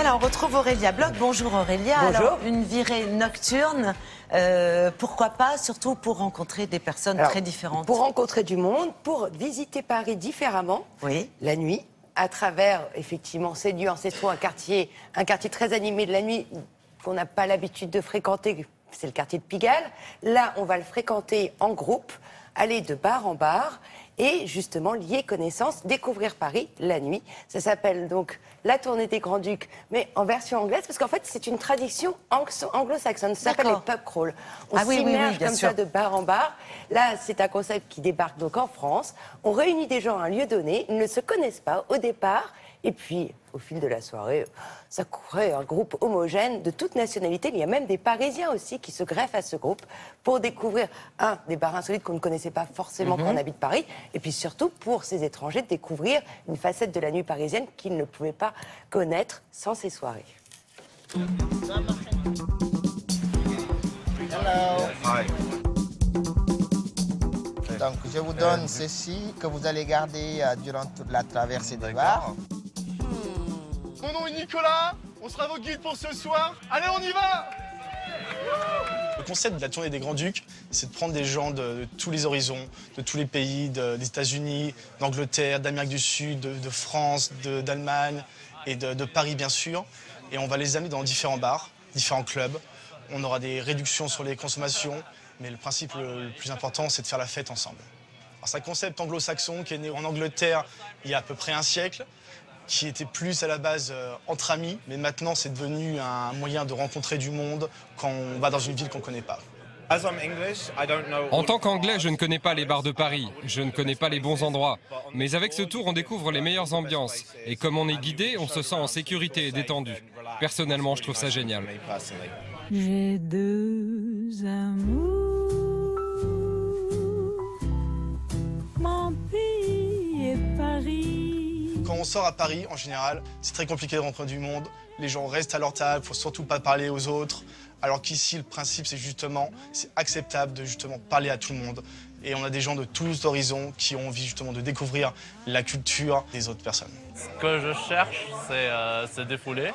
Alors, on retrouve Aurélia Bloch. Bonjour Aurélia. Bonjour. Alors, une virée nocturne, pourquoi pas, surtout pour rencontrer des personnes très différentes. Pour rencontrer du monde, pour visiter Paris différemment, oui. La nuit, à travers, effectivement, ces lieux ancestraux, un quartier très animé de la nuit qu'on n'a pas l'habitude de fréquenter, c'est le quartier de Pigalle. Là, on va le fréquenter en groupe, aller de bar en bar et justement lier connaissances, découvrir Paris la nuit. Ça s'appelle donc la tournée des Grands-Ducs, mais en version anglaise, parce qu'en fait, c'est une tradition anglo-saxonne. Ça s'appelle les pub crawls. On s'immerge comme ça de bar en bar. Là, c'est un concept qui débarque donc en France. On réunit des gens à un lieu donné, ils ne se connaissent pas au départ, et puis, au fil de la soirée, ça courait un groupe homogène de toute nationalité. Il y a même des Parisiens aussi qui se greffent à ce groupe pour découvrir, des bars insolites qu'on ne connaissait pas forcément quand on habite Paris, et puis surtout pour ces étrangers de découvrir une facette de la nuit parisienne qu'ils ne pouvaient pas connaître sans ces soirées. Hello. Hi. Donc, je vous donne ceci que vous allez garder durant toute la traversée des bars. Mon nom est Nicolas, on sera vos guides pour ce soir. Allez, on y va! Le concept de la tournée des Grands-Ducs, c'est de prendre des gens de tous les horizons, de tous les pays, des États-Unis, d'Angleterre, d'Amérique du Sud, de France, d'Allemagne et de Paris, bien sûr. Et on va les amener dans différents bars, différents clubs. On aura des réductions sur les consommations, mais le principe le plus important, c'est de faire la fête ensemble. C'est un concept anglo-saxon qui est né en Angleterre il y a à peu près un siècle, qui était plus à la base entre amis, mais maintenant c'est devenu un moyen de rencontrer du monde quand on va dans une ville qu'on ne connaît pas. En tant qu'Anglais, je ne connais pas les bars de Paris, je ne connais pas les bons endroits. Mais avec ce tour, on découvre les meilleures ambiances. Et comme on est guidé, on se sent en sécurité et détendu. Personnellement, je trouve ça génial. J'ai deux amours, mon pays et Paris. Quand on sort à Paris, en général, c'est très compliqué de rencontrer du monde. Les gens restent à leur table, il ne faut surtout pas parler aux autres. Alors qu'ici, le principe, c'est justement, c'est acceptable de justement parler à tout le monde. Et on a des gens de tous horizons qui ont envie justement de découvrir la culture des autres personnes. Ce que je cherche, c'est se défouler.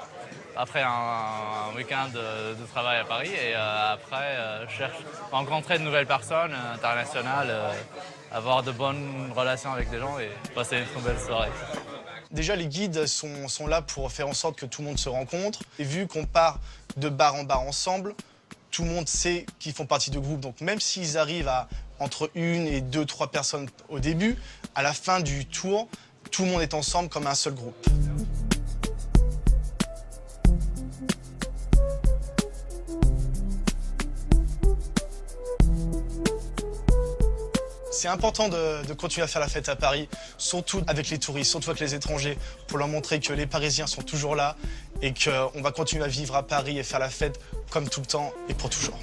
Après un week-end de travail à Paris et après, je cherche rencontrer de nouvelles personnes internationales, avoir de bonnes relations avec des gens et passer une très belle soirée. Déjà, les guides sont là pour faire en sorte que tout le monde se rencontre. Et vu qu'on part de bar en bar ensemble, tout le monde sait qu'ils font partie de groupe. Donc même s'ils arrivent à entre 1 et 2, 3 personnes au début, à la fin du tour, tout le monde est ensemble comme un seul groupe. C'est important de continuer à faire la fête à Paris, surtout avec les touristes, surtout avec les étrangers, pour leur montrer que les Parisiens sont toujours là et qu'on va continuer à vivre à Paris et faire la fête comme tout le temps et pour toujours.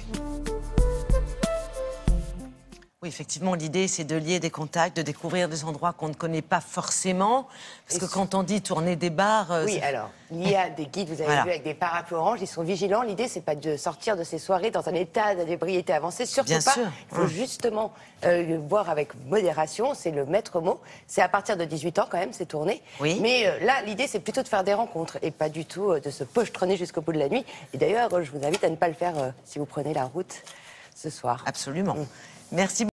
Oui, effectivement, l'idée, c'est de lier des contacts, de découvrir des endroits qu'on ne connaît pas forcément. Parce que quand on dit tourner des bars... Oui, alors, il y a des guides, vous avez vu, avec des parapluies oranges, ils sont vigilants. L'idée, c'est pas de sortir de ces soirées dans un état d'ébriété avancé, surtout Bien pas. sûr. Il faut justement boire avec modération, c'est le maître mot. C'est à partir de 18 ans, quand même, ces tournées. Oui. Mais là, l'idée, c'est plutôt de faire des rencontres et pas du tout de se pochetronner jusqu'au bout de la nuit. Et d'ailleurs, je vous invite à ne pas le faire si vous prenez la route ce soir. Absolument. Merci.